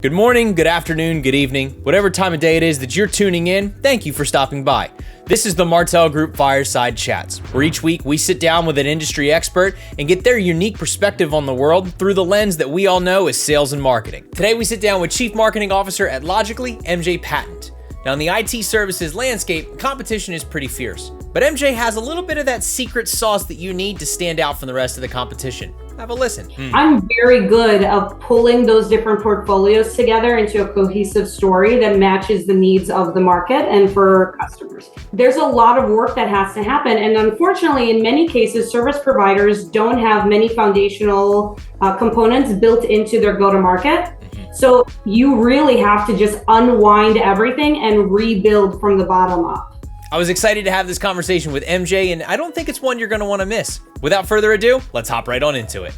Good morning, good afternoon, good evening, whatever time of day it is that you're tuning in, thank you for stopping by. This is the Martal Group Fireside Chats, where each week we sit down with an industry expert and get their unique perspective on the world through the lens that we all know as sales and marketing. Today we sit down with Chief Marketing Officer at Logically, MJ Patent. Now in the IT services landscape, competition is pretty fierce, but MJ has a little bit of that secret sauce that you need to stand out from the rest of the competition. Have a listen. I'm very good at pulling those different portfolios together into a cohesive story that matches the needs of the market and for customers. There's a lot of work that has to happen. And unfortunately, in many cases, service providers don't have many foundational components built into their go-to-market. So you really have to just unwind everything and rebuild from the bottom up. I was excited to have this conversation with MJ, and I don't think it's one you're going to want to miss. Without further ado, let's hop right on into it.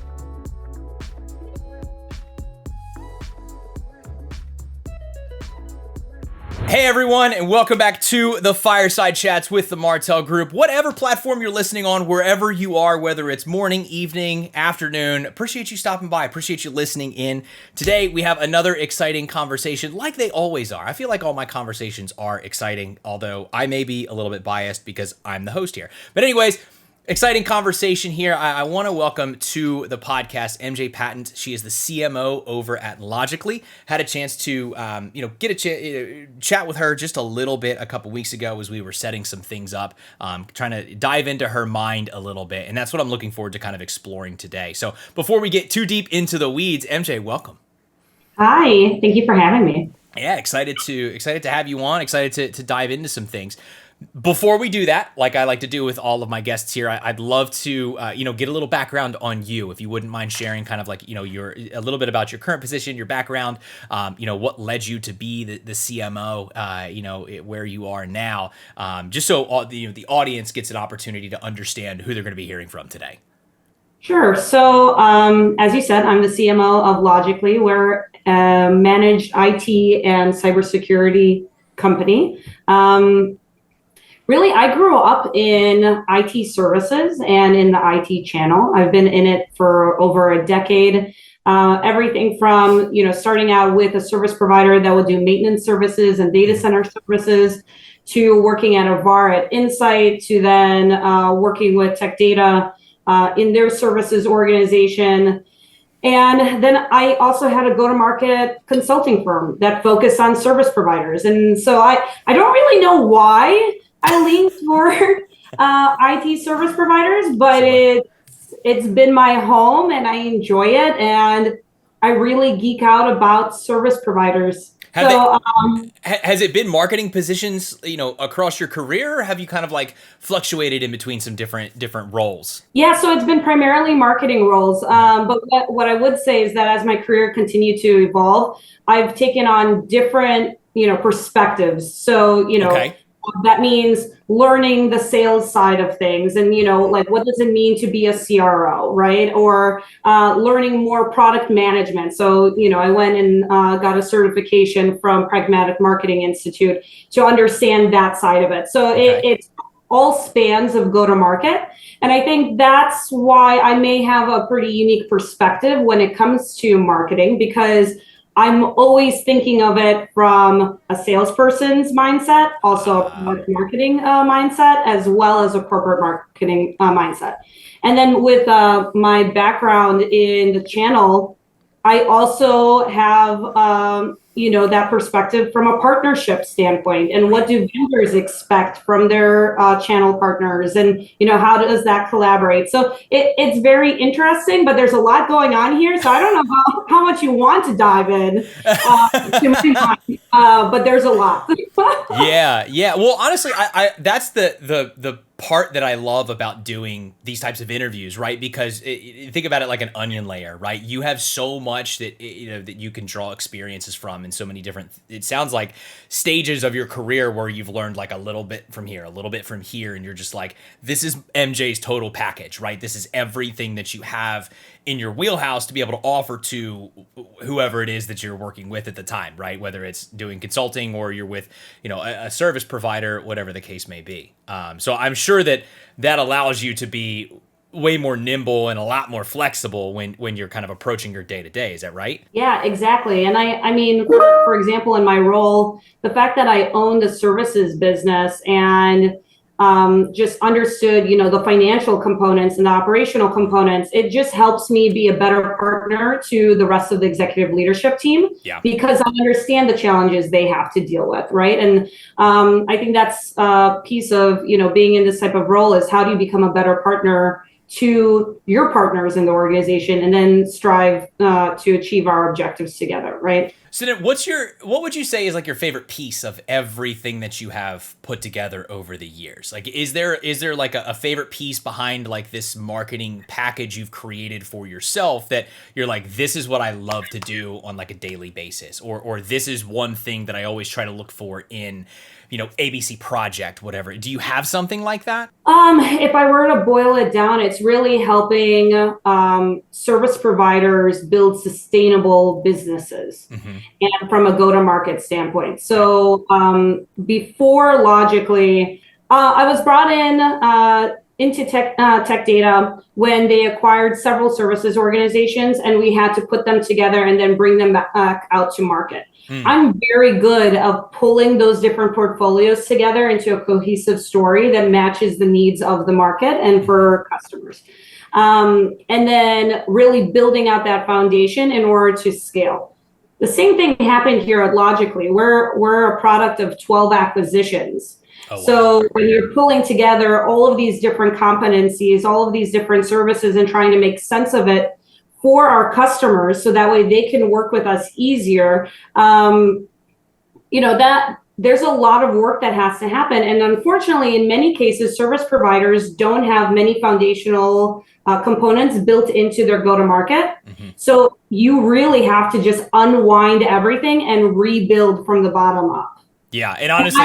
Hey everyone, and welcome back to the Fireside Chats with the Martal Group. Whatever platform you're listening on, wherever you are, whether it's morning, evening, afternoon, appreciate you stopping by, appreciate you listening in. Today, we have another exciting conversation like they always are. I feel like all my conversations are exciting, although I may be a little bit biased because I'm the host here. But anyways, exciting conversation here. I want to welcome to the podcast MJ Patent. She is the CMO over at Logically. Had a chance to get a chat with her just a little bit a couple weeks ago as we were setting some things up, trying to dive into her mind a little bit, and that's what I'm looking forward to kind of exploring today. So before we get too deep into the weeds, MJ, welcome. Hi, thank you for having me. Yeah, excited to have you on. Excited to dive into some things. Before we do that, like I like to do with all of my guests here, I'd love to, get a little background on you, if you wouldn't mind sharing kind of like, your a little bit about your current position, your background, what led you to be the CMO, where you are now, just so all the audience gets an opportunity to understand who they're going to be hearing from today. Sure. So, as you said, I'm the CMO of Logically. We're a managed IT and cybersecurity company. Really, I grew up in IT services and in the IT channel. I've been in it for over a decade. Everything from, starting out with a service provider that would do maintenance services and data center services, to working at a VAR at Insight, to then working with Tech Data in their services organization. And then I also had a go-to-market consulting firm that focused on service providers. And so I don't really know why I lean toward IT service providers, but it's been my home and I enjoy it, and I really geek out about service providers. Has it been marketing positions, across your career, or have you kind of like fluctuated in between some different roles? Yeah, so it's been primarily marketing roles. But what I would say is that as my career continued to evolve, I've taken on different, perspectives. So, Okay. That means learning the sales side of things and, what does it mean to be a CRO, right? Or learning more product management. So, I went and got a certification from Pragmatic Marketing Institute to understand that side of it. So it's all spans of go-to-market. And I think that's why I may have a pretty unique perspective when it comes to marketing, because I'm always thinking of it from a salesperson's mindset, also a product marketing mindset, as well as a corporate marketing mindset. And then with my background in the channel, I also have, that perspective from a partnership standpoint, and what do vendors expect from their channel partners, and, how does that collaborate? So it's very interesting, but there's a lot going on here. So I don't know how much you want to dive in, but there's a lot. Yeah. Well, honestly, I that's the part that I love about doing these types of interviews, right? Because think about it like an onion layer, right? You have so much that that you can draw experiences from, and so many different, it sounds like, stages of your career where you've learned like a little bit from here, a little bit from here, and you're just like, this is MJ's total package, right? This is everything that you have in your wheelhouse to be able to offer to whoever it is that you're working with at the time, right? Whether it's doing consulting or you're with, a service provider, whatever the case may be. So I'm sure that allows you to be way more nimble and a lot more flexible when you're kind of approaching your day to day. Is that right? Yeah, exactly. And I mean, for example, in my role, the fact that I own the services business and just understood, the financial components and the operational components, it just helps me be a better partner to the rest of the executive leadership team because I understand the challenges they have to deal with, right? And I think that's a piece of, being in this type of role is how do you become a better partner to your partners in the organization and then strive to achieve our objectives together, right? So then what would you say is like your favorite piece of everything that you have put together over the years? Like, is there like a favorite piece behind like this marketing package you've created for yourself that you're like, this is what I love to do on like a daily basis, or this is one thing that I always try to look for in, ABC project, whatever. Do you have something like that? If I were to boil it down, it's really helping service providers build sustainable businesses and from a go-to-market standpoint. So before Logically, I was brought into tech data when they acquired several services organizations, and we had to put them together and then bring them back out to market. I'm very good at pulling those different portfolios together into a cohesive story that matches the needs of the market and for customers. And then really building out that foundation in order to scale. The same thing happened here at Logically. We're a product of 12 acquisitions. Oh, wow. So when you're pulling together all of these different competencies, all of these different services and trying to make sense of it for our customers so that way they can work with us easier, that there's a lot of work that has to happen. And unfortunately, in many cases, service providers don't have many foundational components built into their go-to-market. So you really have to just unwind everything and rebuild from the bottom up. Yeah, and honestly,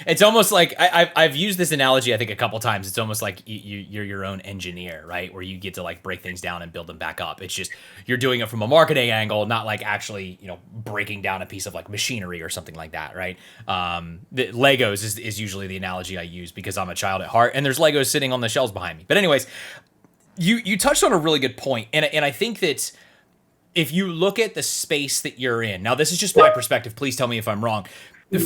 it's almost like I've used this analogy I think a couple times. It's almost like you're your own engineer, right? Where you get to like break things down and build them back up. It's just you're doing it from a marketing angle, not like actually breaking down a piece of like machinery or something like that, right? The Legos is usually the analogy I use because I'm a child at heart, and there's Legos sitting on the shelves behind me. But anyways, you touched on a really good point, and I think that if you look at the space that you're in, now this is just my perspective, please tell me if I'm wrong.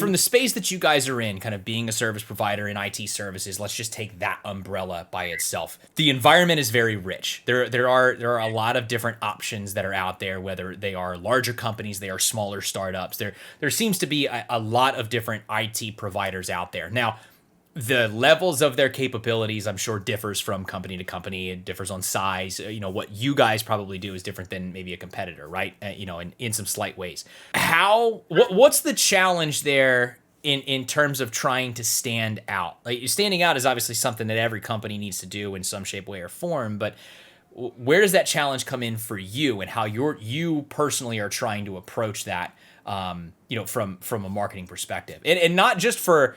From the space that you guys are in, kind of being a service provider in IT services, let's just take that umbrella by itself. The environment is very rich. There are a lot of different options that are out there, whether they are larger companies, they are smaller startups. There seems to be a lot of different IT providers out there. Now, the levels of their capabilities, I'm sure, differs from company to company. It differs on size. What you guys probably do is different than maybe a competitor, right? In some slight ways. What's the challenge there in terms of trying to stand out? Like, standing out is obviously something that every company needs to do in some shape, way, or form. But where does that challenge come in for you, and how you personally are trying to approach that? From a marketing perspective, and not just for.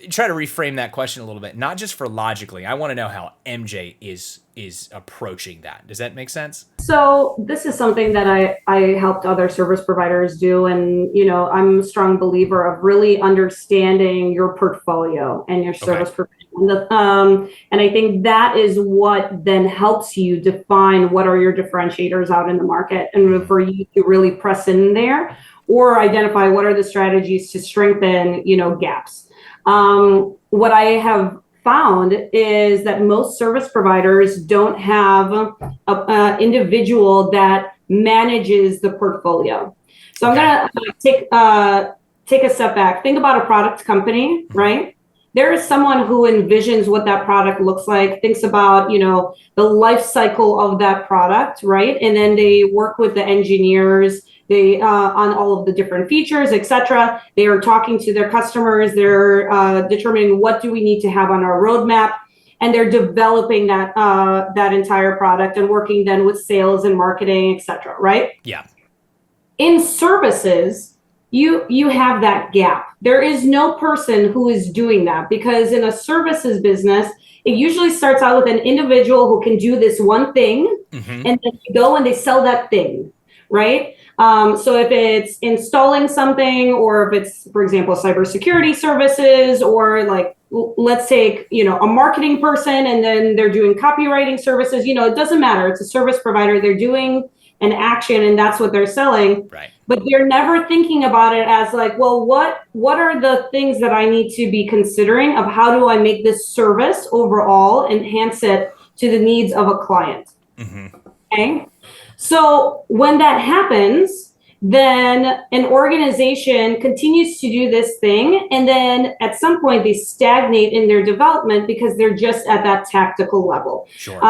Try to reframe that question a little bit, not just for Logically. I want to know how MJ is approaching that. Does that make sense? So this is something that I helped other service providers do. And, I'm a strong believer of really understanding your portfolio and your service provider. And I think that is what then helps you define what are your differentiators out in the market, and for you to really press in there or identify what are the strategies to strengthen, gaps. What I have found is that most service providers don't have an individual that manages the portfolio. So I'm going to take a step back. Think about a product company, right? There is someone who envisions what that product looks like, thinks about, the life cycle of that product, right? And then they work with the engineers, on all of the different features, et cetera. They are talking to their customers. They're determining what do we need to have on our roadmap, and they're developing that entire product and working then with sales and marketing, et cetera, right? Yeah. In services, you have that gap. There is no person who is doing that, because in a services business, it usually starts out with an individual who can do this one thing, and then they go and they sell that thing, right? So if it's installing something, or if it's, for example, cybersecurity services, or like let's take, a marketing person and then they're doing copywriting services, it doesn't matter. It's a service provider. They're doing an action and that's what they're selling. Right. But they're never thinking about it as like, well, what are the things that I need to be considering of how do I make this service overall enhance it to the needs of a client? Mm-hmm. Okay. So when that happens, then an organization continues to do this thing. And then at some point they stagnate in their development because they're just at that tactical level. Sure.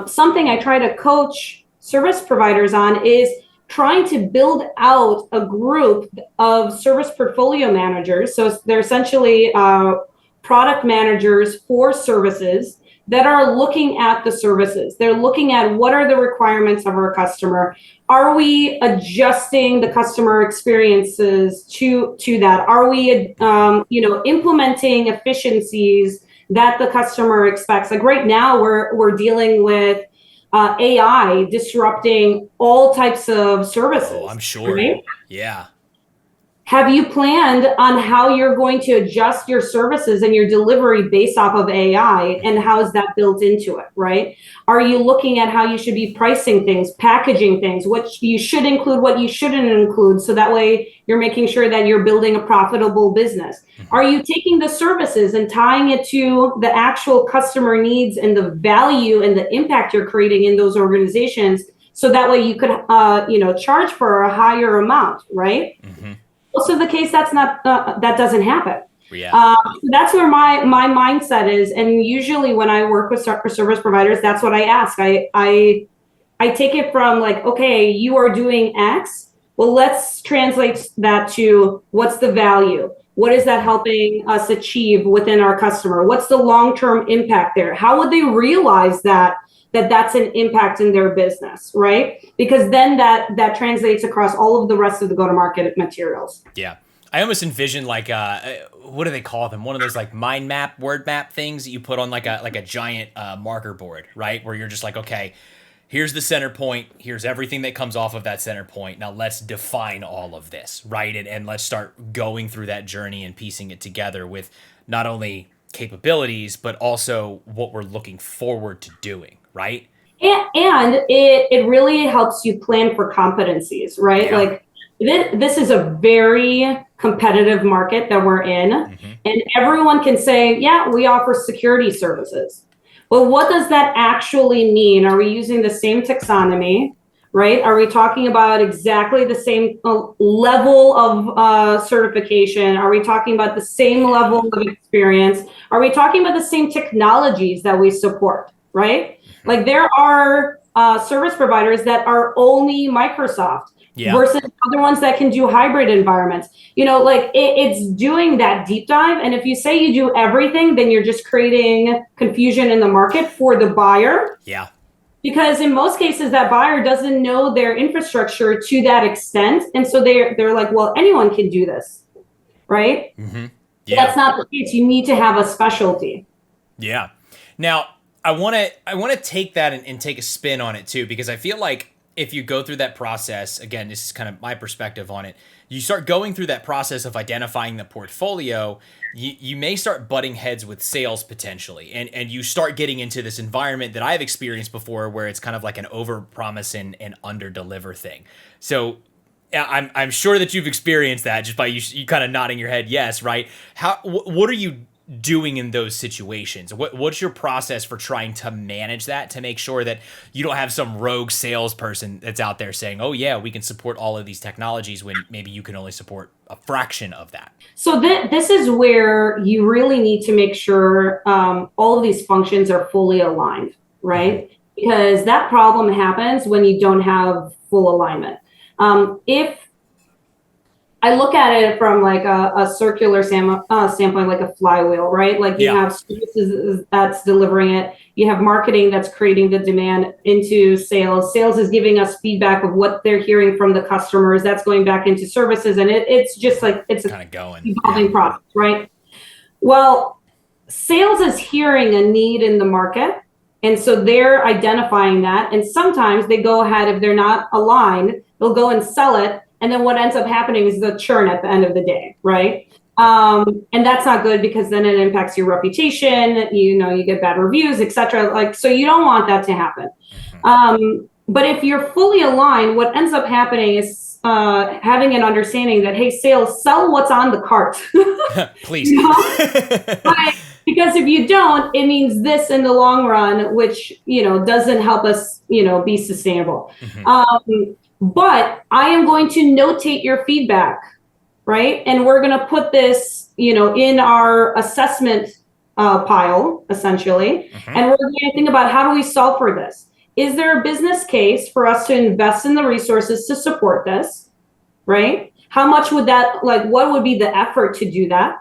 Something I try to coach service providers on is trying to build out a group of service portfolio managers. So they're essentially product managers for services that are looking at the services. They're looking at what are the requirements of our customer. Are we adjusting the customer experiences to that? Are we, implementing efficiencies that the customer expects? Like right now, we're dealing with AI disrupting all types of services. Oh, I'm sure. Right? Yeah. Have you planned on how you're going to adjust your services and your delivery based off of AI, and how is that built into it, right? Are you looking at how you should be pricing things, packaging things, what you should include, what you shouldn't include, so that way you're making sure that you're building a profitable business? Are you taking the services and tying it to the actual customer needs and the value and the impact you're creating in those organizations, so that way you could, charge for a higher amount, right? Mm-hmm. Most of the case, that doesn't happen. Yeah. That's where my mindset is, and usually when I work with service providers, that's what I ask. I take it from like, okay, you are doing X. Well, let's translate that to what's the value? What is that helping us achieve within our customer? What's the long-term impact there? How would they realize that that's an impact in their business, right? Because then that translates across all of the rest of the go-to-market materials. Yeah. I almost envision like what do they call them? One of those like mind map, word map things that you put on like a giant marker board, right? Where you're just like, okay, here's the center point. Here's everything that comes off of that center point. Now let's define all of this, right? And let's start going through that journey and piecing it together with not only capabilities, but also what we're looking forward to doing, right? And it really helps you plan for competencies, right? Yeah. Like this is a very competitive market that we're in, Mm-hmm. and everyone can say, yeah, we offer security services. Well, what does that actually mean? Are we using the same taxonomy, right? Are we talking about exactly the same level of certification? Are we talking about the same level of experience? Are we talking about the same technologies that we support, right? Like there are service providers that are only Microsoft versus other ones that can do hybrid environments. It's doing that deep dive. And if you say you do everything, then you're just creating confusion in the market for the buyer. Yeah. Because in most cases, that buyer doesn't know their infrastructure to that extent. And so they're like, well, anyone can do this, right? Mm-hmm. Yeah. That's not the case. You need to have a specialty. Yeah. Now, I want to take that and take a spin on it too, because I feel like if you go through that process, again, this is kind of my perspective on it. You start going through that process of identifying the portfolio, you may start butting heads with sales potentially. And you start getting into this environment that I've experienced before where it's kind of like an over-promise and under-deliver thing. So I'm sure that you've experienced that just by you kind of nodding your head yes, right? What are you doing in those situations? What's your process for trying to manage that to make sure that you don't have some rogue salesperson that's out there saying, oh yeah, we can support all of these technologies when maybe you can only support a fraction of that? So this is where you really need to make sure all of these functions are fully aligned, right? Because that problem happens when you don't have full alignment. If I look at it from like a circular standpoint, like a flywheel, right? Like you have services that's delivering it. You have marketing that's creating the demand into sales. Sales is giving us feedback of what they're hearing from the customers. That's going back into services. And it's just like, it's kind of going evolving process, right? Well, sales is hearing a need in the market. And so they're identifying that. And sometimes they go ahead, if they're not aligned, they'll go and sell it. And then what ends up happening is the churn at the end of the day, right? And that's not good because then it impacts your reputation, you get bad reviews, etc. Like, so you don't want that to happen. But if you're fully aligned, what ends up happening is having an understanding that, hey, sales, sell what's on the cart. Please. Right? Because if you don't, it means this in the long run, which, doesn't help us, be sustainable. But I am going to notate your feedback, right? And we're going to put this, in our assessment pile, essentially. And we're going to think about, how do we solve for this? Is there a business case for us to invest in the resources to support this, right? How much would that, what would be the effort to do that?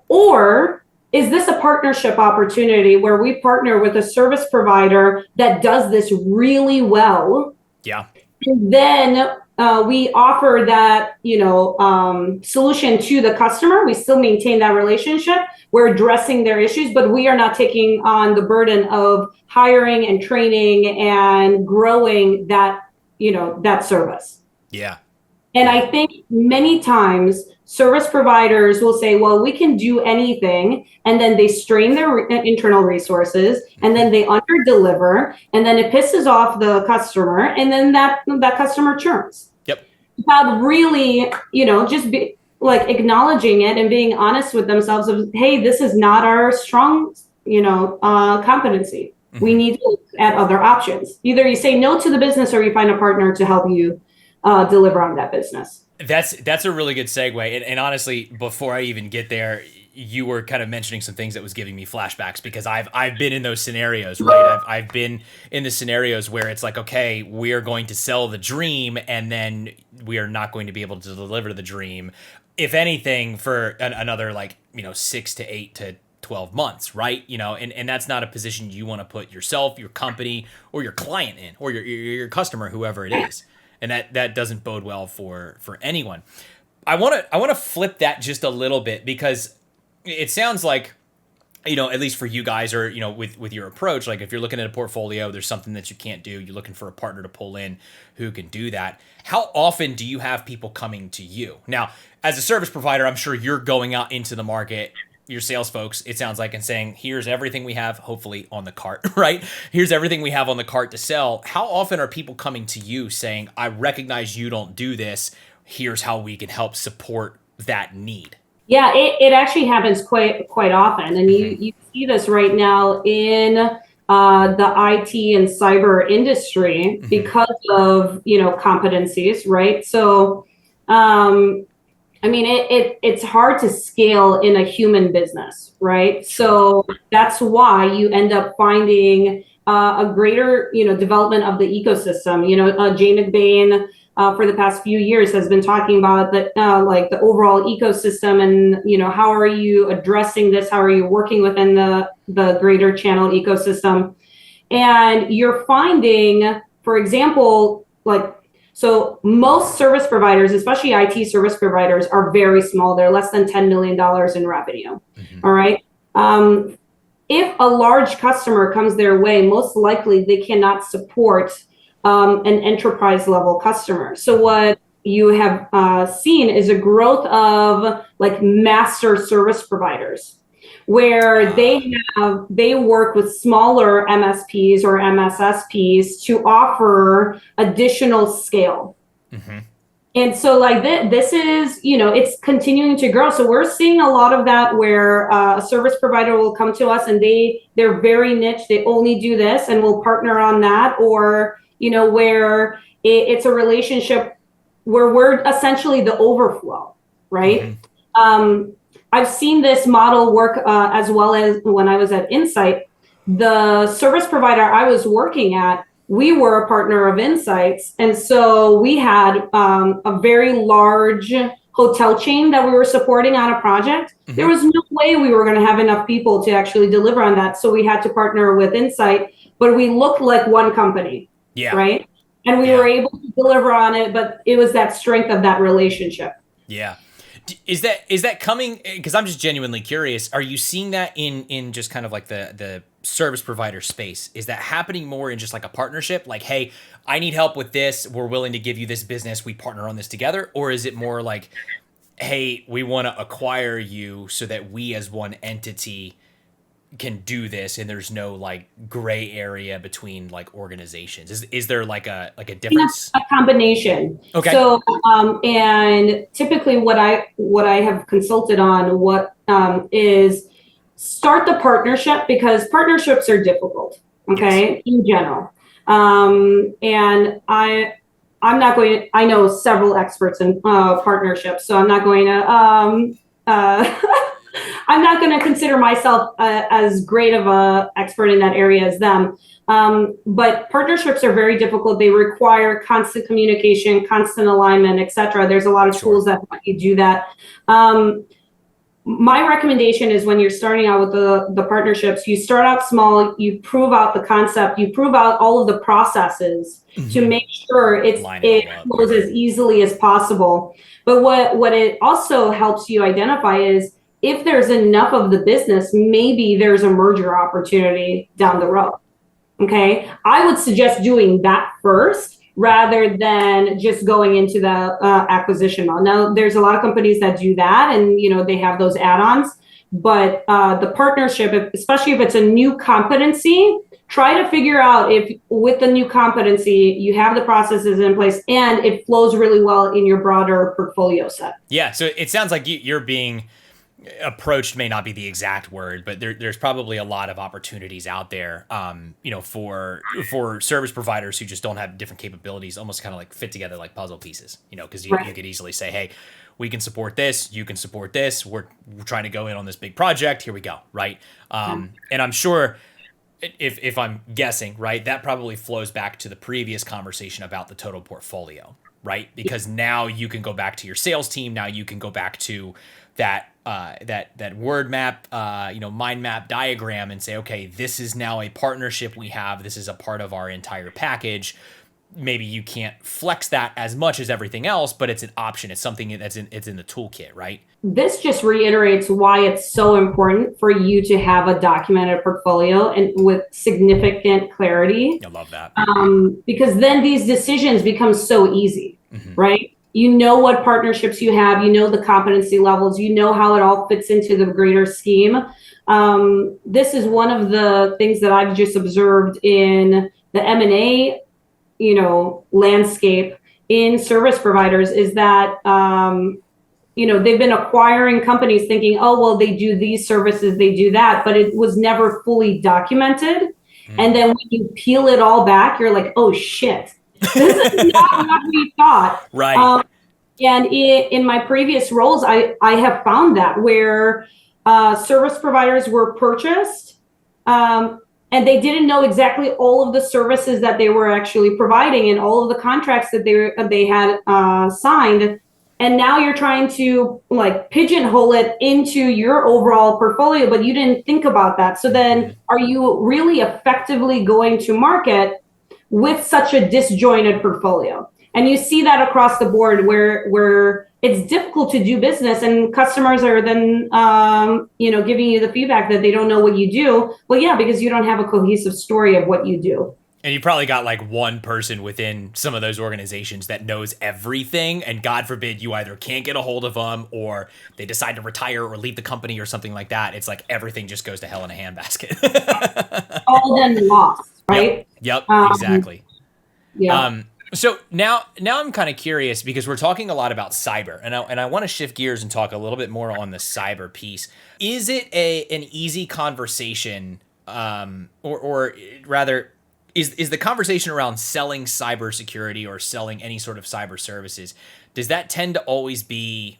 Or is this a partnership opportunity where we partner with a service provider that does this really well? Yeah. And then we offer that, solution to the customer. We still maintain that relationship. We're addressing their issues, but we are not taking on the burden of hiring and training and growing that, that service. Yeah. And I think many times service providers will say, well, we can do anything. And then they strain their internal resources, and then they under deliver, and then it pisses off the customer. And then that customer churns. Yep. Without really, just be like acknowledging it and being honest with themselves of, hey, this is not our strong, competency. We need to look at other options. Either you say no to the business or you find a partner to help you deliver on that business. That's a really good segue. And honestly, before I even get there, you were kind of mentioning some things that was giving me flashbacks, because I've been in those scenarios, right? I've been in the scenarios where it's like, okay, we are going to sell the dream, and then we are not going to be able to deliver the dream, if anything, for another 6 to 8 to 12 months, right? And that's not a position you want to put yourself, your company, or your client in, or your customer, whoever it is. And that doesn't bode well for anyone. I want to flip that just a little bit, because it sounds like, at least for you guys, or with your approach, like if you're looking at a portfolio, there's something that you can't do, you're looking for a partner to pull in who can do that. How often do you have people coming to you? Now, as a service provider, I'm sure you're going out into the market, your sales folks, it sounds like, and saying, here's everything we have, hopefully on the cart, right? Here's everything we have on the cart to sell. How often are people coming to you saying, I recognize you don't do this, here's how we can help support that need? Yeah, it actually happens quite often. And you see this right now in the IT and cyber industry because of, competencies, right? So, it's hard to scale in a human business, right? So that's why you end up finding a greater, development of the ecosystem. Jay McBain for the past few years has been talking about the overall ecosystem, and how are you addressing this? How are you working within the greater channel ecosystem? And you're finding, for example, so most service providers, especially IT service providers, are very small. They're less than $10 million in revenue. All right. If a large customer comes their way, most likely they cannot support an enterprise level customer. So what you have seen is a growth of master service providers, where they work with smaller MSPs or MSSPs to offer additional scale. And so this is, it's continuing to grow. So we're seeing a lot of that, where a service provider will come to us and they're very niche. They only do this, and we'll partner on that. Or, where it's a relationship where we're essentially the overflow, right? I've seen this model work as well as when I was at Insight. The service provider I was working at, we were a partner of Insight's. And so we had a very large hotel chain that we were supporting on a project. There was no way we were going to have enough people to actually deliver on that. So we had to partner with Insight, but we looked like one company, right? And we were able to deliver on it, but it was that strength of that relationship. Yeah. Is that coming? Because I'm just genuinely curious. Are you seeing that in just kind of like the service provider space? Is that happening more in just like a partnership? Like, hey, I need help with this. We're willing to give you this business. We partner on this together. Or is it more like hey, we want to acquire you so that we as one entity can do this, and there's no like gray area between like organizations? Is there like a difference? A combination. Okay. So and typically what I have consulted on is start the partnership, because partnerships are difficult, okay, in general. And I'm not going to, I know several experts in partnerships, so I'm not going to I'm not going to consider myself as great of a expert in that area as them. But partnerships are very difficult. They require constant communication, constant alignment, etc. There's a lot of tools that help you do that. My recommendation is, when you're starting out with the partnerships, you start out small, you prove out the concept, you prove out all of the processes to make sure it flows as easily as possible. But what it also helps you identify is, if there's enough of the business, maybe there's a merger opportunity down the road. Okay, I would suggest doing that first rather than just going into the acquisition mode. Now, there's a lot of companies that do that, and they have those add-ons. But the partnership, especially if it's a new competency, try to figure out if with the new competency you have the processes in place and it flows really well in your broader portfolio set. Yeah, so it sounds like you're being approached, may not be the exact word, but there's probably a lot of opportunities out there, for service providers who just don't have different capabilities, almost kind of like fit together like puzzle pieces, because you could easily say, hey, we can support this, you can support this, we're trying to go in on this big project, here we go, right? And I'm sure, if I'm guessing, right, that probably flows back to the previous conversation about the total portfolio, right? Because now you can go back to your sales team, now you can go back to that word map, mind map diagram, and say, okay, this is now a partnership we have. This is a part of our entire package. Maybe you can't flex that as much as everything else, but it's an option. It's something it's in the toolkit, right? This just reiterates why it's so important for you to have a documented portfolio and with significant clarity. I love that. Because then these decisions become so easy, right? You know what partnerships you have, the competency levels, how it all fits into the greater scheme. This is one of the things that I've just observed in the M&A, landscape in service providers, is that, they've been acquiring companies thinking, oh, well, they do these services, they do that, but it was never fully documented. And then when you peel it all back, you're like, oh, shit. This is not what we thought. Right. And in my previous roles, I have found that where service providers were purchased and they didn't know exactly all of the services that they were actually providing and all of the contracts that they had signed. And now you're trying to like pigeonhole it into your overall portfolio, but you didn't think about that. So then are you really effectively going to market with such a disjointed portfolio? And you see that across the board where it's difficult to do business, and customers are then, giving you the feedback that they don't know what you do. Well, yeah, because you don't have a cohesive story of what you do. And you probably got like one person within some of those organizations that knows everything, and God forbid you either can't get a hold of them or they decide to retire or leave the company or something like that. It's like everything just goes to hell in a handbasket. All then lost, right? Yep, exactly. Yeah. So now I'm kind of curious, because we're talking a lot about cyber, and I want to shift gears and talk a little bit more on the cyber piece. Is it an easy conversation, or rather, is the conversation around selling cybersecurity or selling any sort of cyber services, does that tend to always be,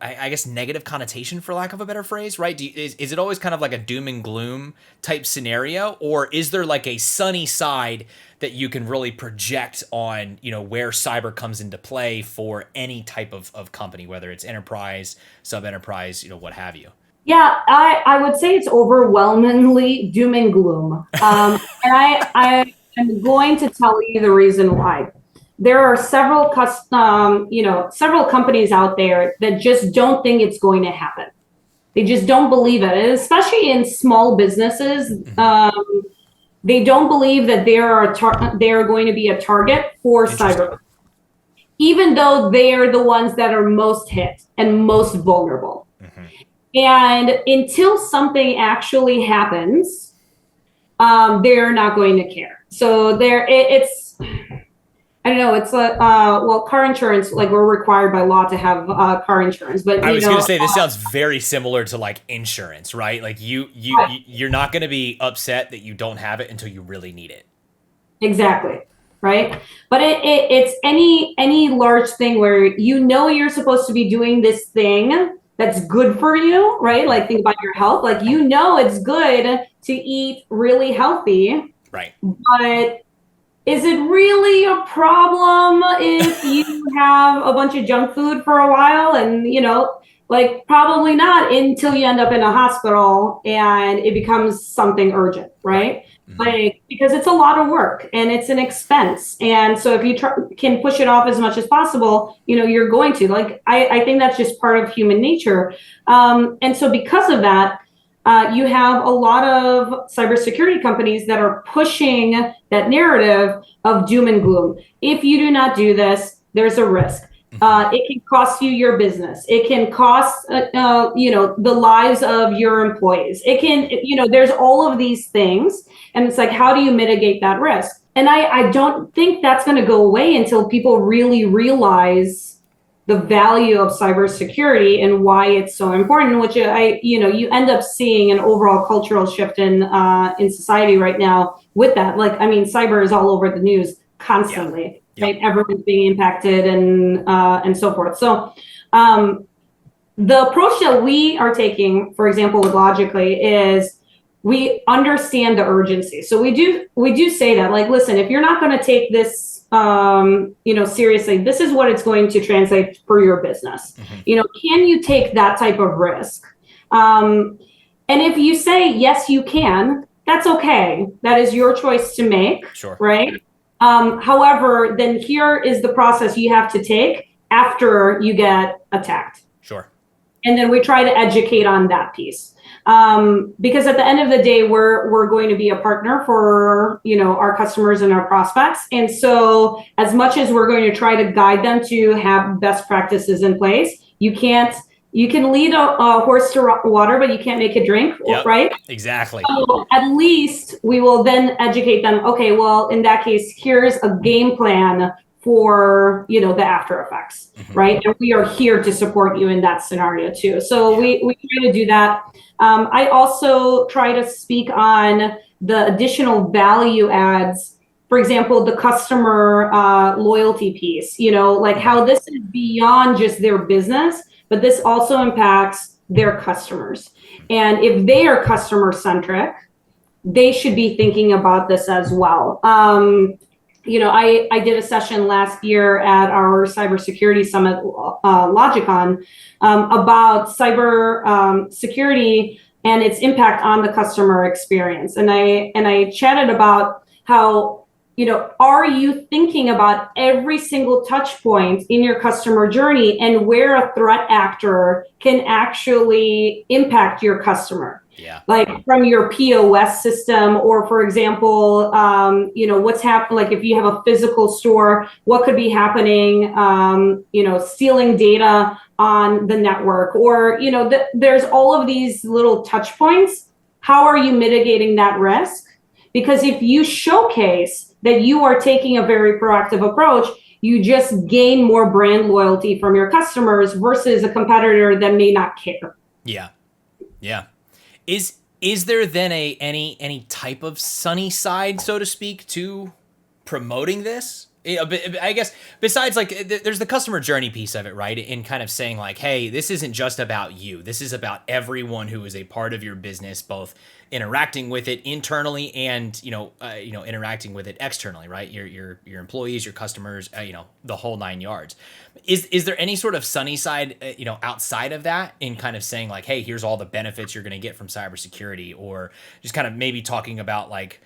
I guess, negative connotation, for lack of a better phrase, right? Is it always kind of like a doom and gloom type scenario, or is there like a sunny side that you can really project on, where cyber comes into play for any type of company, whether it's enterprise, sub-enterprise, what have you? Yeah, I would say it's overwhelmingly doom and gloom. And I am going to tell you the reason why. There are several companies out there that just don't think it's going to happen. They just don't believe it, and especially in small businesses. They don't believe that they are going to be a target for cyber. even though they are the ones that are most hit and most vulnerable. Mm-hmm. And until something actually happens, they're not going to care. So it's I don't know. It's well, car insurance. Like we're required by law to have car insurance, but I was going to say this sounds very similar to like insurance, right? Like you're not going to be upset that you don't have it until you really need it. Exactly. Right. But it's any large thing where you're supposed to be doing this thing that's good for you, right? Like think about your health. Like it's good to eat really healthy, right? But is it really a problem if you have a bunch of junk food for a while? And like probably not until you end up in a hospital and it becomes something urgent, right? Mm-hmm. Like because it's a lot of work and it's an expense, and so if you can push it off as much as possible, you're going to. Like I think that's just part of human nature, and so because of that. You have a lot of cybersecurity companies that are pushing that narrative of doom and gloom. If you do not do this, there's a risk. It can cost you your business. It can cost, the lives of your employees. It can, there's all of these things. And it's like, how do you mitigate that risk? And I don't think that's going to go away until people really realize the value of cybersecurity and why it's so important, which you end up seeing an overall cultural shift in society right now with that. Like, I mean, cyber is all over the news constantly, right? Everyone's being impacted and so forth. So the approach that we are taking, for example, with Logically is we understand the urgency. So we do say that, like, listen, if you're not going to take this seriously, this is what it's going to translate for your business. Mm-hmm. Can you take that type of risk? And if you say, yes, you can, that's okay. That is your choice to make. Sure. Right. However, then here is the process you have to take after you get attacked. Sure. And then we try to educate on that piece. Because at the end of the day, we're going to be a partner for, our customers and our prospects. And so as much as we're going to try to guide them to have best practices in place, you can lead a horse to water, but you can't make it drink, yep, right? Exactly. So at least we will then educate them. Okay, well, in that case, here's a game plan for the after effects, mm-hmm. right? And we are here to support you in that scenario too. So we try to do that. I also try to speak on the additional value adds. For example, the customer loyalty piece. Like how this is beyond just their business, but this also impacts their customers. And if they are customer centric, they should be thinking about this as well. I did a session last year at our cybersecurity summit, Logicon, about cyber security and its impact on the customer experience. And I chatted about how, are you thinking about every single touch point in your customer journey and where a threat actor can actually impact your customer? Yeah. Like from your POS system, or for example, what's happening, like if you have a physical store, what could be happening, stealing data on the network, or, there's all of these little touch points. How are you mitigating that risk? Because if you showcase that you are taking a very proactive approach, you just gain more brand loyalty from your customers versus a competitor that may not care. Yeah. Yeah. Is there then any type of sunny side, so to speak, to promoting this? I guess besides, like, there's the customer journey piece of it, right? In kind of saying like, hey, this isn't just about you. This is about everyone who is a part of your business, both interacting with it internally and interacting with it externally, right? Your employees, your customers, the whole nine yards. Is there any sort of sunny side, outside of that, in kind of saying like, hey, here's all the benefits you're going to get from cybersecurity, or just kind of maybe talking about like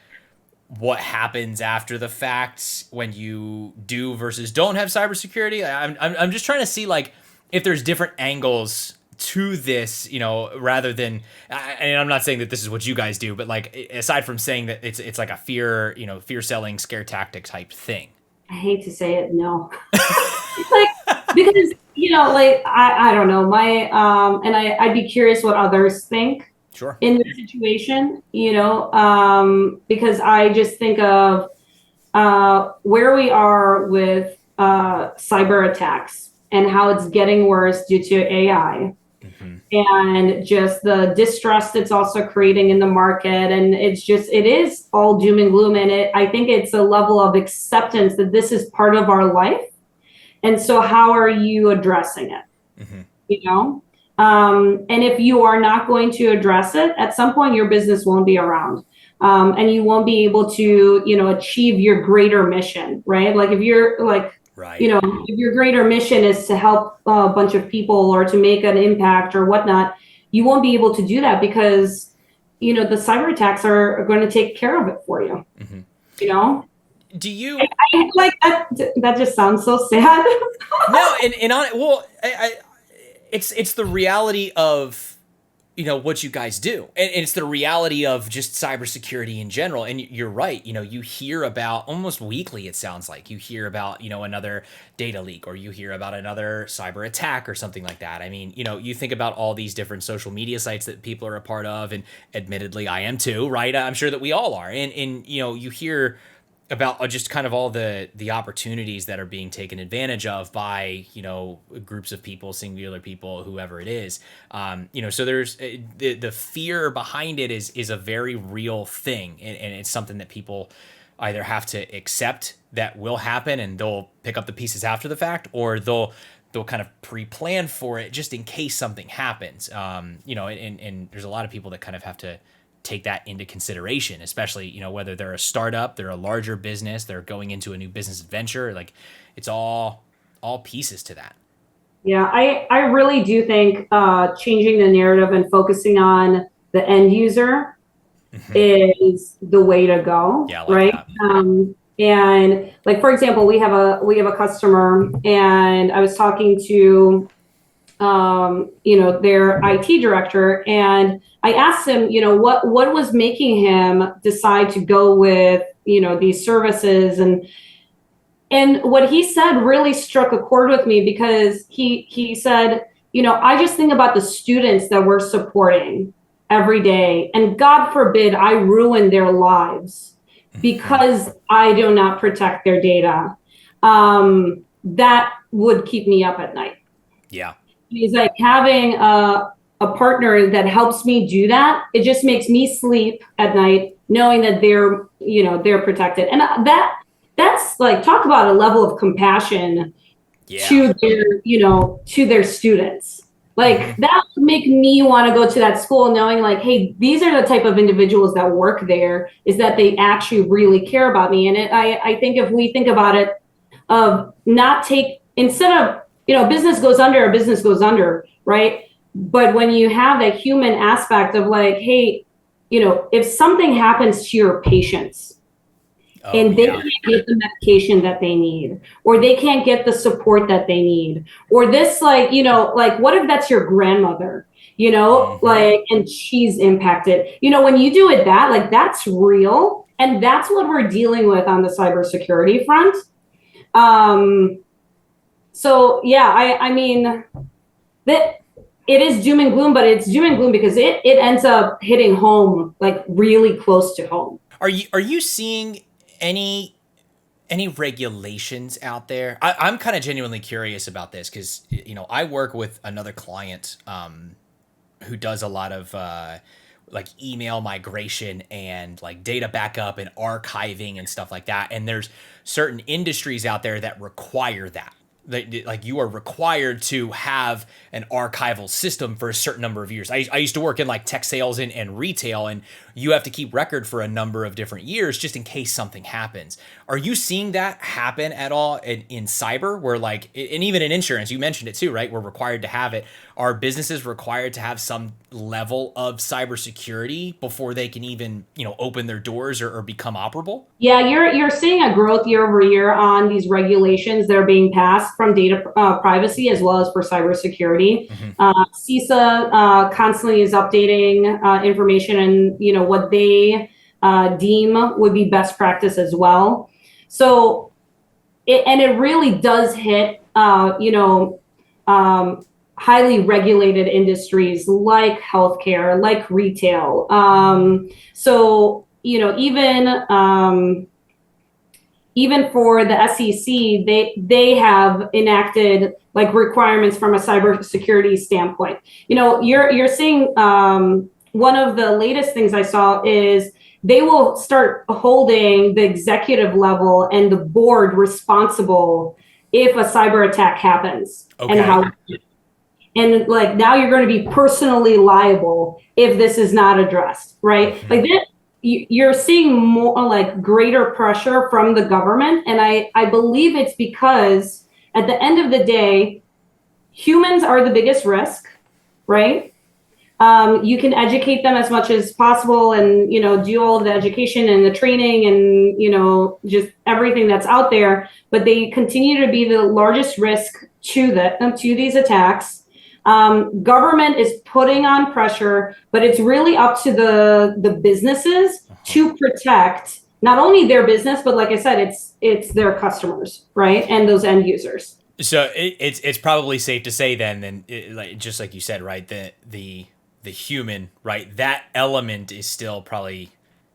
what happens after the fact when you do versus don't have cybersecurity? I'm just trying to see like if there's different angles to this, rather than, and I'm not saying that this is what you guys do, but like aside from saying that it's like a fear selling, scare tactic type thing. I hate to say it, no. Like, because, like, I don't know, and I'd be curious what others think Sure. in this situation, because I just think of where we are with cyber attacks and how it's getting worse due to AI. Mm-hmm. And just the distrust it's also creating in the market. And it is all doom and gloom. And I think it's a level of acceptance that this is part of our life. And so how are you addressing it? Mm-hmm. And if you are not going to address it, at some point your business won't be around. And you won't be able to, achieve your greater mission, right? Like if you're like, Right. if your greater mission is to help a bunch of people or to make an impact or whatnot, you won't be able to do that because, the cyber attacks are going to take care of it for you, Mm-hmm. you know? Do you I like that? That just sounds so sad. no? And on well, it's the reality of what you guys do, and it's the reality of just cybersecurity in general. And you're right. You hear about almost weekly. It sounds like you hear about another data leak, or you hear about another cyber attack or something like that. I mean, you think about all these different social media sites that people are a part of, and admittedly, I am too. Right? I'm sure that we all are. And you hear about just kind of all the opportunities that are being taken advantage of by groups of people, singular people, whoever it is. So there's the fear behind it is a very real thing, and it's something that people either have to accept that will happen and they'll pick up the pieces after the fact, or they'll kind of pre-plan for it just in case something happens. And there's a lot of people that kind of have to take that into consideration, especially, whether they're a startup, they're a larger business, they're going into a new business venture. Like, it's all pieces to that. Yeah, I really do think changing the narrative and focusing on the end user is the way to go, Yeah, I like right? that. And like, for example, we have a customer, and I was talking to their IT director, and I asked him, what was making him decide to go with these services, and what he said really struck a chord with me, because he said, I just think about the students that we're supporting every day, and God forbid I ruin their lives because I do not protect their data. That would keep me up at night. Yeah. He's like, having a partner that helps me do that, it just makes me sleep at night knowing that they're protected. And that's like, talk about a level of compassion to their students. Like, that would make me want to go to that school knowing, like, hey, these are the type of individuals that work there, is that they actually really care about me. And I think if we think about it, instead of, business goes under, a business goes under, right? But when you have that human aspect of like, hey, if something happens to your patients, and they can't get the medication that they need, or they can't get the support that they need, or this, like, like, what if that's your grandmother, like, and she's impacted, when you do it, that, like, that's real. And that's what we're dealing with on the cybersecurity front. So yeah, I mean, that it is doom and gloom, but it's doom and gloom because it ends up hitting home, like, really close to home. Are you seeing any regulations out there? I'm kind of genuinely curious about this because I work with another client who does a lot of like email migration and like data backup and archiving and stuff like that. And there's certain industries out there that require that. Like, you are required to have an archival system for a certain number of years. I used to work in like tech sales and retail, and you have to keep record for a number of different years just in case something happens. Are you seeing that happen at all in cyber, where like, and even in insurance, you mentioned it too, right? We're required to have it. Are businesses required to have some level of cybersecurity before they can even, open their doors or become operable? Yeah, you're seeing a growth year over year on these regulations that are being passed from data privacy as well as for cybersecurity. CISA constantly is updating information and what they deem would be best practice as well. So and it really does hit, highly regulated industries like healthcare, like retail. So, even for the SEC, they have enacted like requirements from a cybersecurity standpoint. You're seeing, one of the latest things I saw is they will start holding the executive level and the board responsible if a cyber attack happens. Okay. And how, and like now you're going to be personally liable if this is not addressed, right? Like that, you're seeing more like greater pressure from the government. And I believe it's because at the end of the day, humans are the biggest risk, right? You can educate them as much as possible and, do all of the education and the training and, just everything that's out there. But they continue to be the largest risk to these attacks. Government is putting on pressure, but it's really up to the businesses to protect not only their business, but like I said, it's their customers, right? And those end users. So it's probably safe to say then just like you said, right, the human, right, that element is still probably,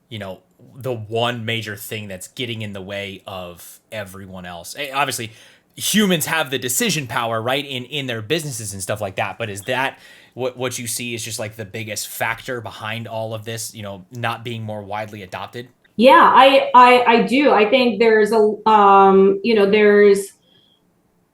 the one major thing that's getting in the way of everyone else. Obviously, humans have the decision power, right, in their businesses and stuff like that. But is that what you see is just like the biggest factor behind all of this, not being more widely adopted? Yeah, I do. I think there's there's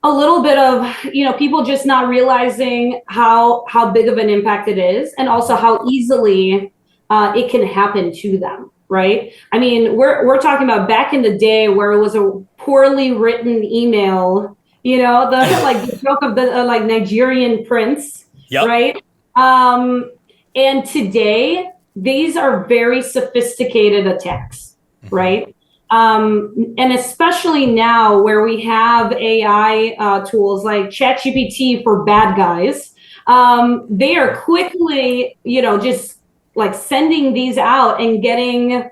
a little bit of, people just not realizing how big of an impact it is, and also how easily it can happen to them. Right. I mean, we're talking about back in the day where it was a poorly written email, the joke of the like Nigerian prince. Yep. Right. And today, these are very sophisticated attacks. Right. And especially now where we have AI tools like ChatGPT for bad guys, they are quickly, just like sending these out and getting,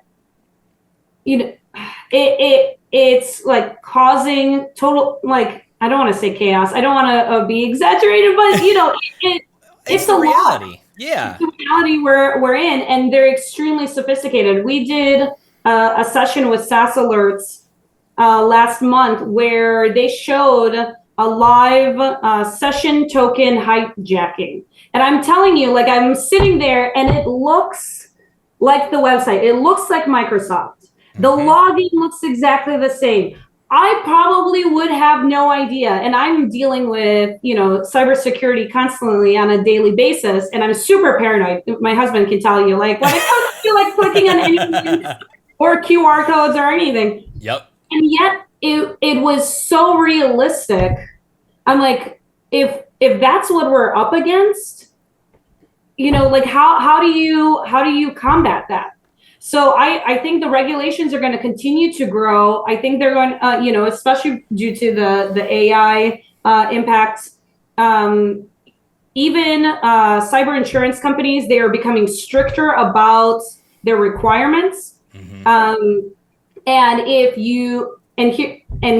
it's like causing total, like, I don't want to say chaos. I don't want to be exaggerated, but it's the a reality. lot. Yeah. It's the reality we're in, and they're extremely sophisticated. We did a session with SaaS Alerts last month where they showed a live session token hijacking. And I'm telling you, like, I'm sitting there and it looks like the website. It looks like Microsoft. The login looks exactly the same. I probably would have no idea. And I'm dealing with, cybersecurity constantly on a daily basis. And I'm super paranoid. My husband can tell you, like, when it comes to like clicking on anything or QR codes or anything. Yep. And yet it was so realistic. I'm like, if that's what we're up against, like how do you combat that? So I think the regulations are going to continue to grow. I think they're going, especially due to the AI impacts. Even cyber insurance companies, they are becoming stricter about their requirements. And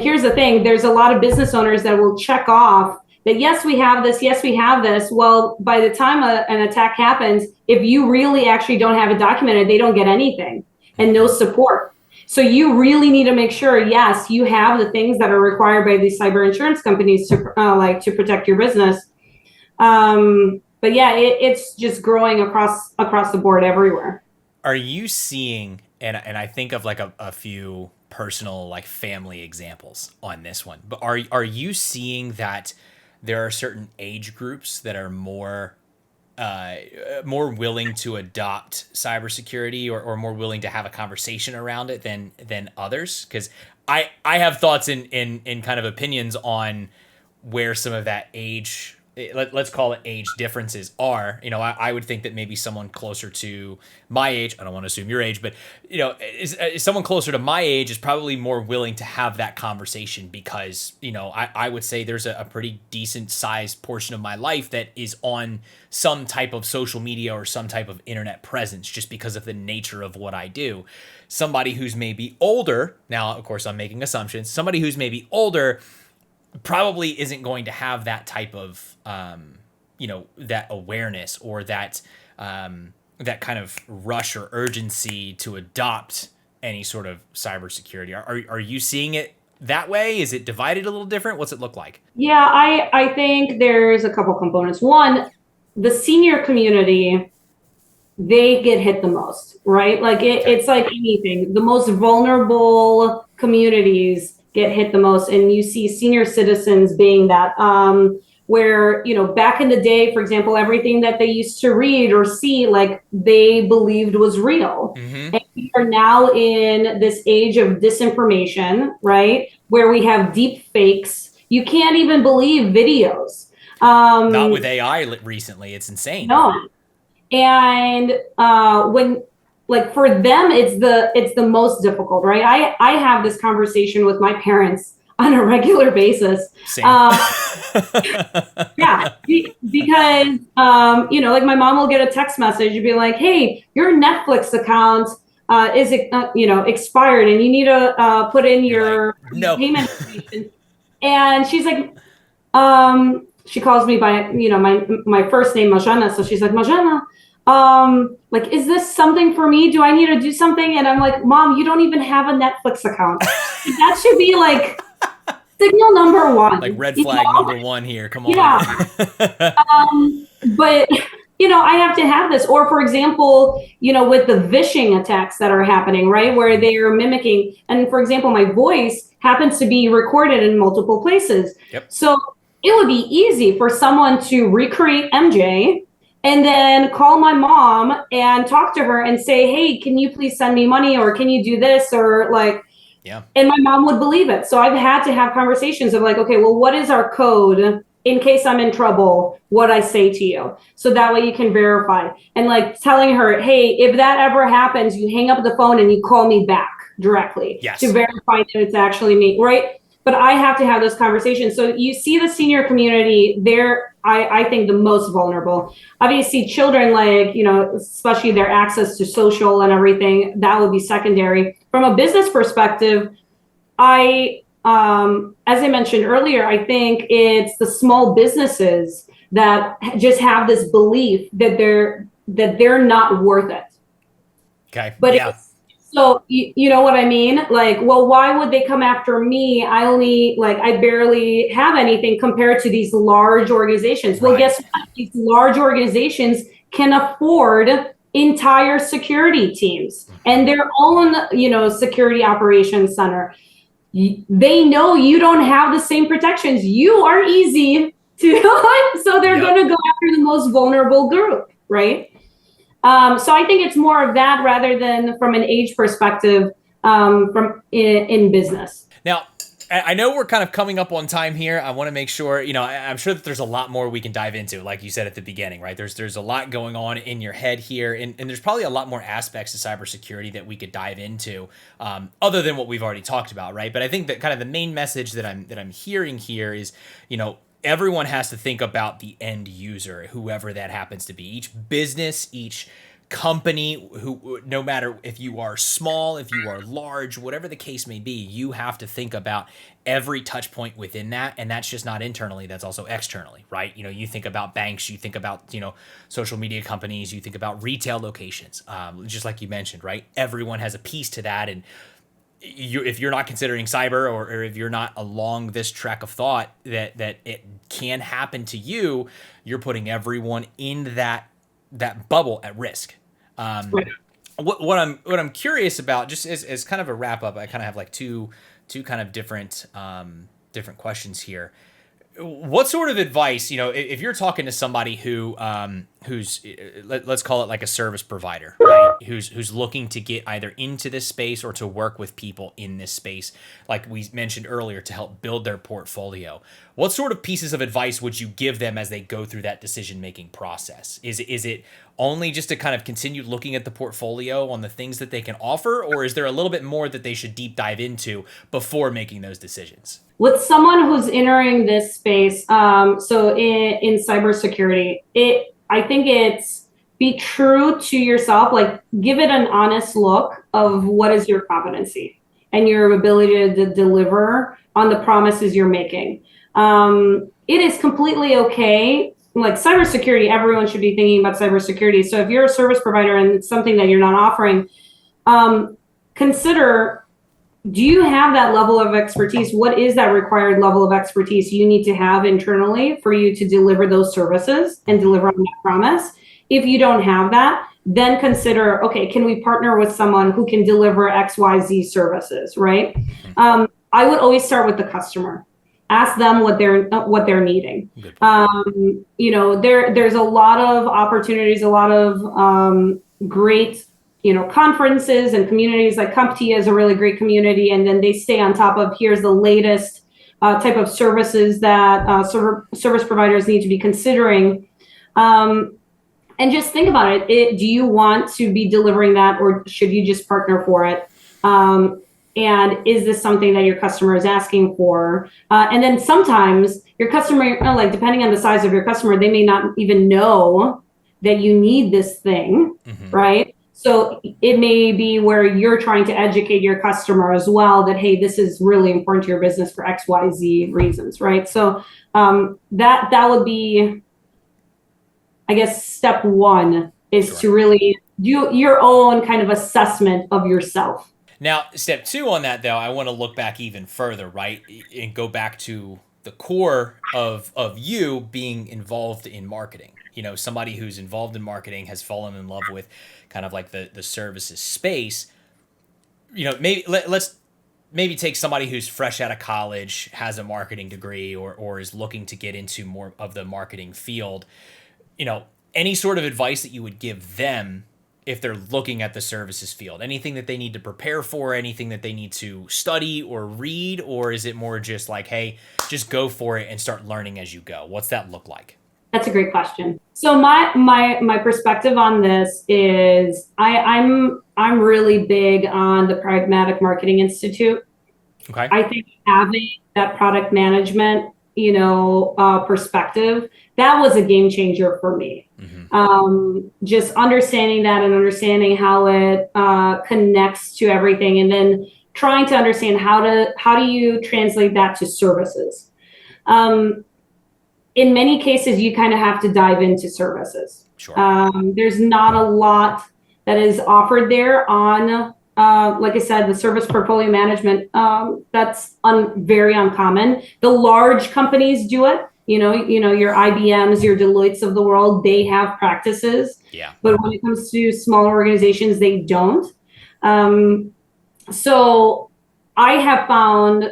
here's the thing, there's a lot of business owners that will check off that, yes, we have this. Yes, we have this. Well, by the time an attack happens, if you really actually don't have it documented, they don't get anything and no support. So you really need to make sure, yes, you have the things that are required by these cyber insurance companies to to protect your business. But yeah, it's just growing across the board everywhere. Are you seeing, and I think of like a few personal like family examples on this one, but are you seeing that there are certain age groups that are more willing to adopt cybersecurity or more willing to have a conversation around it than others? Because I have thoughts in kind of opinions on where some of that age let's call it age differences are, I would think that maybe someone closer to my age, I don't want to assume your age, but is someone closer to my age is probably more willing to have that conversation because, I would say there's a pretty decent sized portion of my life that is on some type of social media or some type of internet presence just because of the nature of what I do. Somebody who's maybe older, now, of course, I'm making assumptions, somebody who's maybe older probably isn't going to have that type of, that awareness or that kind of rush or urgency to adopt any sort of cybersecurity. Are you seeing it that way? Is it divided a little different? What's it look like? Yeah, I think there's a couple components. One, the senior community, they get hit the most, right? Like it's like anything. The most vulnerable communities get hit the most, and you see senior citizens being that. Where back in the day, for example, everything that they used to read or see, like they believed was real. Mm-hmm. And we are now in this age of disinformation, right? Where we have deep fakes. You can't even believe videos. Not with AI recently. It's insane. No. And when, like, for them, it's the most difficult, right? I have this conversation with my parents on a regular basis. Same. Yeah, because like my mom will get a text message and be like, "Hey, your Netflix account is expired, and you need to put in your payment information." And she's like, she calls me by my first name, Majana. So she's like, Majana, like, is this something for me? Do I need to do something? And I'm like, Mom, you don't even have a Netflix account. That should be like signal number one. Like red flag number one here. Come on. Yeah. But I have to have this. Or for example, with the vishing attacks that are happening, right? Where they are mimicking. And for example, my voice happens to be recorded in multiple places. Yep. So it would be easy for someone to recreate MJ and then call my mom and talk to her and say, hey, can you please send me money? Or can you do this? Or like, yeah. And my mom would believe it. So I've had to have conversations of like, okay, well, what is our code in case I'm in trouble, what I say to you? So that way you can verify. And like telling her, hey, if that ever happens, you hang up the phone and you call me back directly to verify that it's actually me, right? But I have to have those conversations. So you see the senior community, they're, I think, the most vulnerable. Obviously, children, like, especially their access to social and everything, that would be secondary. From a business perspective, as I mentioned earlier, I think it's the small businesses that just have this belief that they're not worth it. Okay. But yeah. So you know what I mean? Like, well, why would they come after me? I barely have anything compared to these large organizations. Well, guess what? These large organizations can afford entire security teams and their own, security operations center. They know you don't have the same protections. You are easy to, so they're going to go after the most vulnerable group, right? So I think it's more of that rather than from an age perspective from in business. Now, I know we're kind of coming up on time here. I want to make sure, I'm sure that there's a lot more we can dive into, like you said at the beginning, right? There's a lot going on in your head here, and there's probably a lot more aspects to cybersecurity that we could dive into, other than what we've already talked about, right? But I think that kind of the main message that I'm hearing here is, everyone has to think about the end user, whoever that happens to be. Each business, each company, who, no matter if you are small, if you are large, whatever the case may be, you have to think about every touch point within that. And that's just not internally, that's also externally, right? You think about banks, you think about, social media companies, you think about retail locations, just like you mentioned, right? Everyone has a piece to that. And if you're not considering cyber, or if you're not along this track of thought that it can happen to you, you're putting everyone in that bubble at risk. What I'm curious about, just as kind of a wrap up, I kind of have like two kind of different questions here. What sort of advice, if you're talking to somebody who let's call it like a service provider, right? Who's looking to get either into this space or to work with people in this space, like we mentioned earlier, to help build their portfolio. What sort of pieces of advice would you give them as they go through that decision-making process? Is it only just to kind of continue looking at the portfolio on the things that they can offer, or is there a little bit more that they should deep dive into before making those decisions? With someone who's entering this space, so in cybersecurity, I think it's be true to yourself, like give it an honest look of what is your competency and your ability to deliver on the promises you're making. It is completely okay. Like cybersecurity, everyone should be thinking about cybersecurity. So if you're a service provider and it's something that you're not offering, consider, do you have that level of expertise? What is that required level of expertise you need to have internally for you to deliver those services and deliver on that promise? If you don't have that, then consider, okay, can we partner with someone who can deliver XYZ services, right? I would always start with the customer. Ask them what they're needing. There's a lot of opportunities, a lot of great conferences and communities. Like CompTIA is a really great community, and then they stay on top of, here's the latest type of services that service providers need to be considering. And just think about it. Do you want to be delivering that, or should you just partner for it? And is this something that your customer is asking for? And then sometimes your customer, like depending on the size of your customer, they may not even know that you need this thing, right? So it may be where you're trying to educate your customer as well that, hey, this is really important to your business for X, Y, Z reasons, right? So that would be, I guess, step one is to really do your own kind of assessment of yourself. Now, step two on that, though, I want to look back even further, right? And go back to the core of you being involved in marketing. Somebody who's involved in marketing has fallen in love with kind of like the services space. Maybe let's take somebody who's fresh out of college, has a marketing degree, or is looking to get into more of the marketing field. Any sort of advice that you would give them if they're looking at the services field, anything that they need to prepare for, anything that they need to study or read, or is it more just like, hey, just go for it and start learning as you go? What's that look like? That's a great question. So my perspective on this is I'm really big on the Pragmatic Marketing Institute. Okay. I think having that product management, perspective, that was a game changer for me. Just understanding that and understanding how it connects to everything, and then trying to understand how do you translate that to services. In many cases, you kind of have to dive into services. Sure. There's not a lot that is offered there on, like I said, the service portfolio management. That's very uncommon. The large companies do it. Your IBMs, your Deloittes of the world, they have practices. Yeah. But when it comes to smaller organizations, they don't. So I have found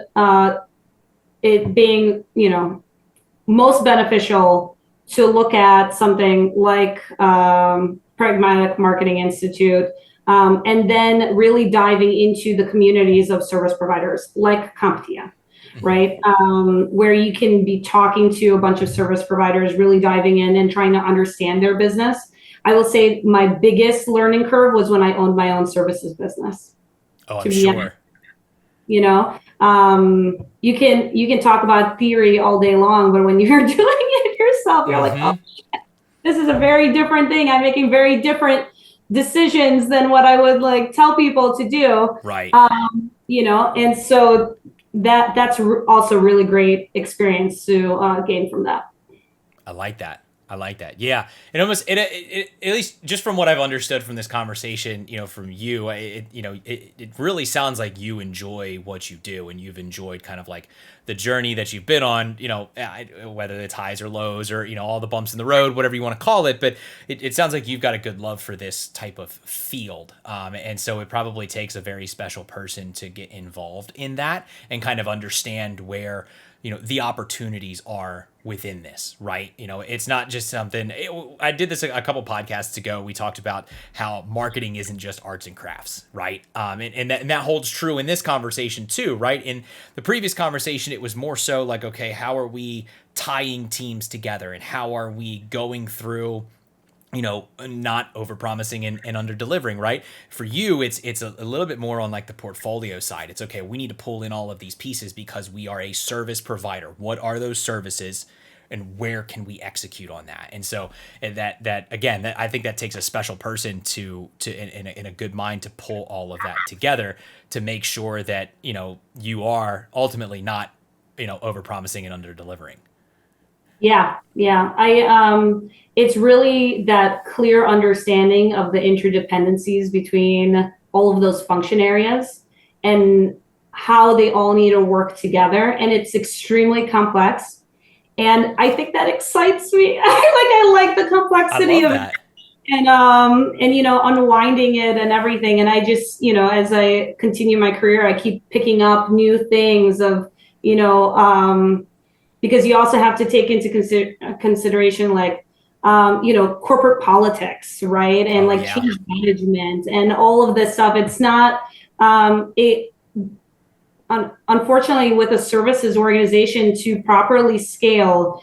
it being, most beneficial to look at something like Pragmatic Marketing Institute, and then really diving into the communities of service providers like CompTIA, right? Where you can be talking to a bunch of service providers, really diving in and trying to understand their business. I will say my biggest learning curve was when I owned my own services business. Oh, I'm sure. You can talk about theory all day long, but when you're doing it yourself, you're like, oh, shit, this is a very different thing. I'm making very different decisions than what I would like tell people to do. Right. And so that's also really great experience to gain from that. I like that. Yeah. It almost, at least just from what I've understood from this conversation, from you, it really sounds like you enjoy what you do, and you've enjoyed kind of like the journey that you've been on, whether it's highs or lows or, all the bumps in the road, whatever you want to call it. But it sounds like you've got a good love for this type of field. And so it probably takes a very special person to get involved in that and kind of understand where the opportunities are within this, right? It's not just something. I did this a couple podcasts ago. We talked about how marketing isn't just arts and crafts, right? And that holds true in this conversation too, right? In the previous conversation, it was more so like, okay, how are we tying teams together, and how are we going through not over promising and under delivering, right? For you, it's a little bit more on like the portfolio side. It's okay, we need to pull in all of these pieces because we are a service provider. What are those services, and where can we execute on that? And so that again, I think that takes a special person to in a good mind to pull all of that together to make sure that, you are ultimately not, over promising and under delivering. Yeah. It's really that clear understanding of the interdependencies between all of those function areas and how they all need to work together. And it's extremely complex. And I think that excites me. I like the complexity of it. And unwinding it and everything. And I just, as I continue my career, I keep picking up new things of, because you also have to take into consideration corporate politics, right? And change management and all of this stuff. It's not unfortunately, with a services organization, to properly scale,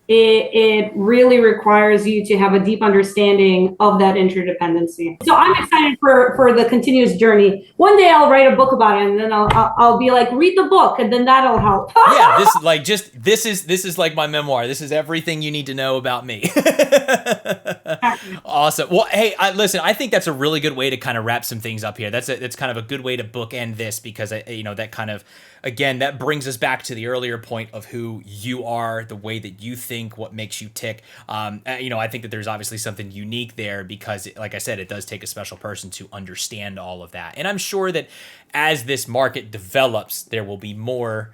it really requires you to have a deep understanding of that interdependency. So I'm excited for the continuous journey. One day I'll write a book about it, and then I'll be like, read the book, and then that'll help. Yeah, this is like my memoir. This is everything you need to know about me. Awesome. Well, hey, listen, I think that's a really good way to kind of wrap some things up here. That's kind of a good way to bookend this, because that kind of, again, that brings us back to the earlier point of who you are, the way that you think, what makes you tick. I think that there's obviously something unique there because, like I said, it does take a special person to understand all of that. And I'm sure that as this market develops, there will be more,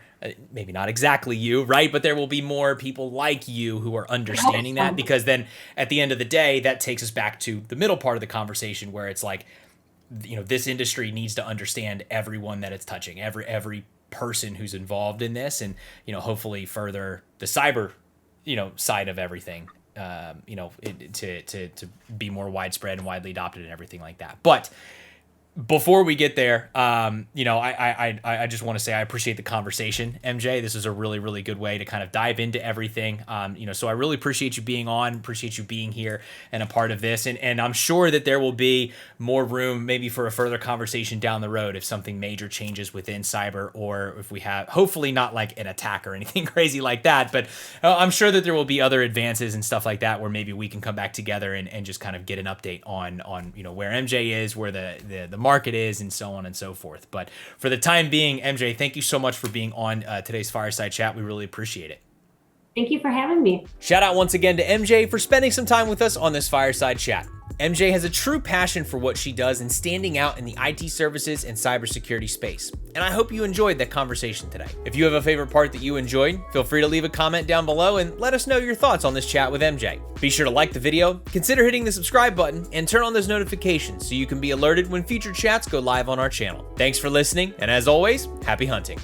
maybe not exactly you, right? But there will be more people like you who are understanding that, because then at the end of the day, that takes us back to the middle part of the conversation where it's like, this industry needs to understand everyone that it's touching, every person who's involved in this, and hopefully further the cyber side of everything, to be more widespread and widely adopted and everything like that. But before we get there, I just want to say I appreciate the conversation, MJ. This is a really, really good way to kind of dive into everything. So I really appreciate you being on, appreciate you being here and a part of this. And I'm sure that there will be more room maybe for a further conversation down the road if something major changes within cyber, or if we have, hopefully not like an attack or anything crazy like that, but I'm sure that there will be other advances and stuff like that where maybe we can come back together and just kind of get an update on where MJ is, where the market is, and so on and so forth. But for the time being, MJ, thank you so much for being on today's Fireside Chat. We really appreciate it. Thank you for having me. Shout out once again to MJ for spending some time with us on this Fireside Chat. MJ has a true passion for what she does and standing out in the IT services and cybersecurity space. And I hope you enjoyed that conversation today. If you have a favorite part that you enjoyed, feel free to leave a comment down below and let us know your thoughts on this chat with MJ. Be sure to like the video, consider hitting the subscribe button, and turn on those notifications so you can be alerted when future chats go live on our channel. Thanks for listening, and as always, happy hunting.